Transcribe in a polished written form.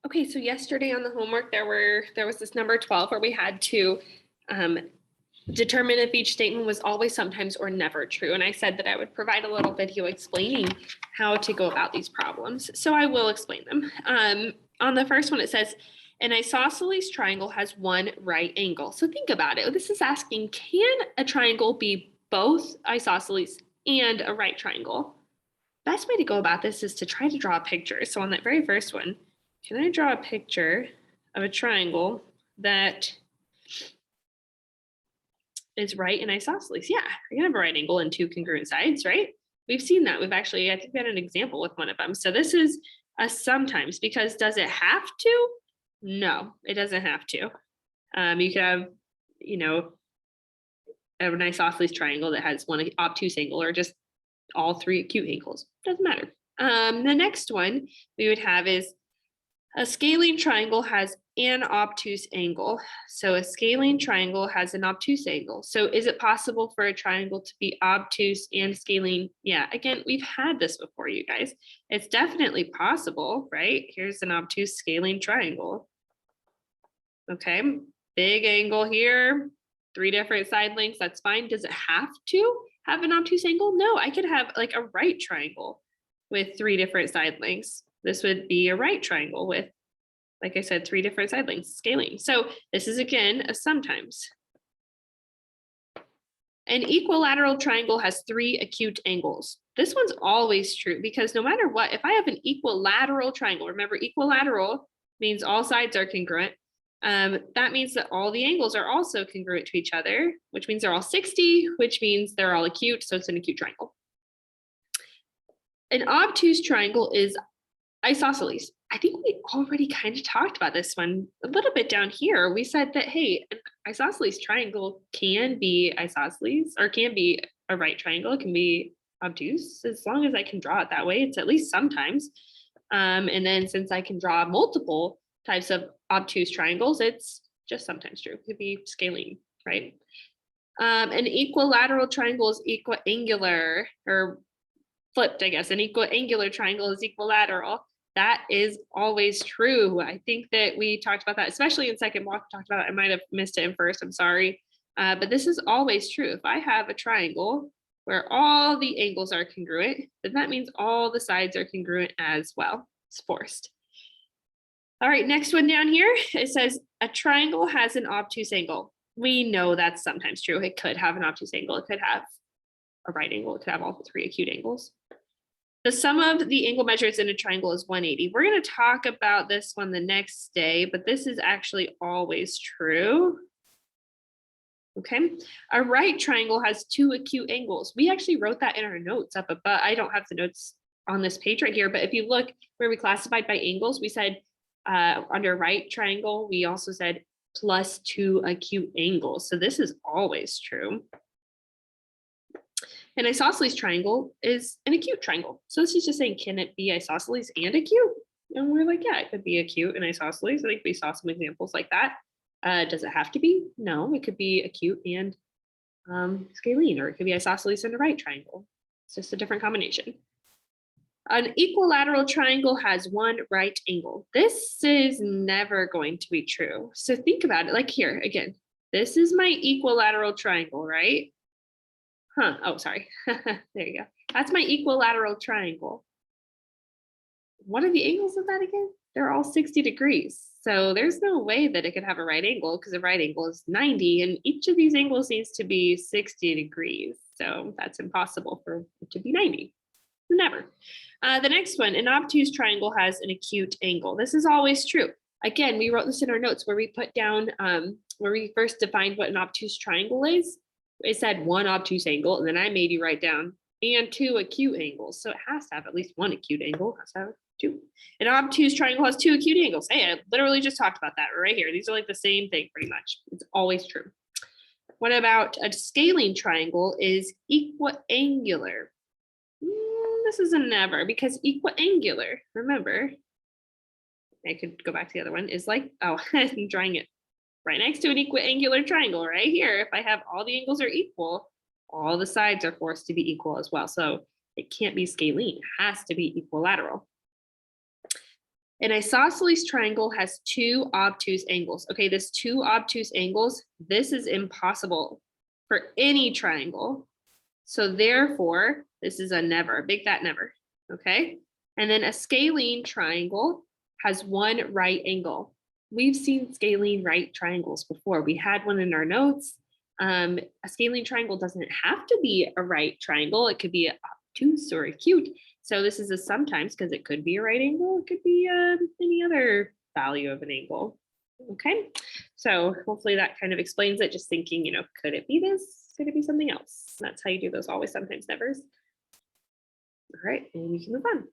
Okay, so yesterday on the homework, there was this number 12 where we had to determine if each statement was always, sometimes, or never true. And I said that I would provide a little video explaining how to go about these problems. So I will explain them. On the first one, it says, an isosceles triangle has one right angle. So think about it. This is asking, can a triangle be both isosceles and a right triangle? Best way to go about this is to try to draw a picture. So on that very first one, can I draw a picture of a triangle that is right and isosceles? Yeah, you're gonna have a right angle and two congruent sides, right? We've seen that. We've actually, I think we had an example with one of them. So this is a sometimes, because does it have to? No, it doesn't have to. You could have, an isosceles triangle that has one obtuse angle or just all three acute angles. Doesn't matter. The next one we would have is a scalene triangle has an obtuse angle. So a scalene triangle has an obtuse angle. So is it possible for a triangle to be obtuse and scalene? Yeah, again, we've had this before, you guys. It's definitely possible, right? Here's an obtuse scalene triangle. Okay, big angle here, three different side lengths, that's fine. Does it have to have an obtuse angle? No, I could have like a right triangle with three different side lengths. This would be a right triangle with, like I said, three different side lengths, scaling. So this is again a sometimes. An equilateral triangle has three acute angles. This one's always true because no matter what, if I have an equilateral triangle, remember equilateral means all sides are congruent. That means that all the angles are also congruent to each other, which means they're all 60, which means they're all acute. So it's an acute triangle. An obtuse triangle is isosceles. I think we already kind of talked about this one a little bit down here. We said that, hey, an isosceles triangle can be isosceles or can be a right triangle. It can be obtuse as long as I can draw it that way. It's at least sometimes. And then since I can draw multiple types of obtuse triangles, it's just sometimes true. It could be scalene, right? An equilateral triangle is equiangular, or flipped, I guess. An equiangular triangle is equilateral. That is always true. I think that we talked about that, especially in second walk, talked about it. I might have missed it in first, I'm sorry. But this is always true. If I have a triangle where all the angles are congruent, then that means all the sides are congruent as well. It's forced. All right, next one down here, it says a triangle has an obtuse angle. We know that's sometimes true. It could have an obtuse angle. It could have a right angle. It could have all three acute angles. The sum of the angle measures in a triangle is 180. We're going to talk about this one the next day, but this is actually always true. Okay, a right triangle has two acute angles. We actually wrote that in our notes up above. I don't have the notes on this page right here, but if you look where we classified by angles, we said under right triangle, we also said plus two acute angles. So this is always true. An isosceles triangle is an acute triangle. So this is just saying, can it be isosceles and acute? And we're like, yeah, it could be acute and isosceles. I think we saw some examples like that. Does it have to be? No, it could be acute and scalene, or it could be isosceles and a right triangle. It's just a different combination. An equilateral triangle has one right angle. This is never going to be true. So think about it like here, again, this is my equilateral triangle, right? Oh, sorry. There you go. That's my equilateral triangle. What are the angles of that again? They're all 60 degrees. So there's no way that it could have a right angle because a right angle is 90 and each of these angles needs to be 60 degrees. So that's impossible for it to be 90. Never. The next one, an obtuse triangle has an acute angle. This is always true. Again, we wrote this in our notes where we put down, where we first defined what an obtuse triangle is. It said one obtuse angle, and then I made you write down and two acute angles. So it has to have at least one acute angle. It has to have two. An obtuse triangle has two acute angles. Hey, I literally just talked about that right here. These are like the same thing pretty much. It's always true. What about a scalene triangle is equiangular? This is a never, because equiangular, remember, I could go back to the other one, is like, oh, I'm drawing it right next to an equiangular triangle right here. If I have all the angles are equal, all the sides are forced to be equal as well. So it can't be scalene, it has to be equilateral. An isosceles triangle has two obtuse angles. Okay, this two obtuse angles, this is impossible for any triangle. So therefore, this is a never, big fat never. Okay. And then a scalene triangle has one right angle. We've seen scalene right triangles before. We had one in our notes. A scalene triangle doesn't have to be a right triangle. It could be obtuse or acute. So this is a sometimes because it could be a right angle. It could be any other value of an angle. Okay, so hopefully that kind of explains it. Just thinking, could it be this? Could it be something else? That's how you do those always, sometimes, nevers. All right, and we can move on.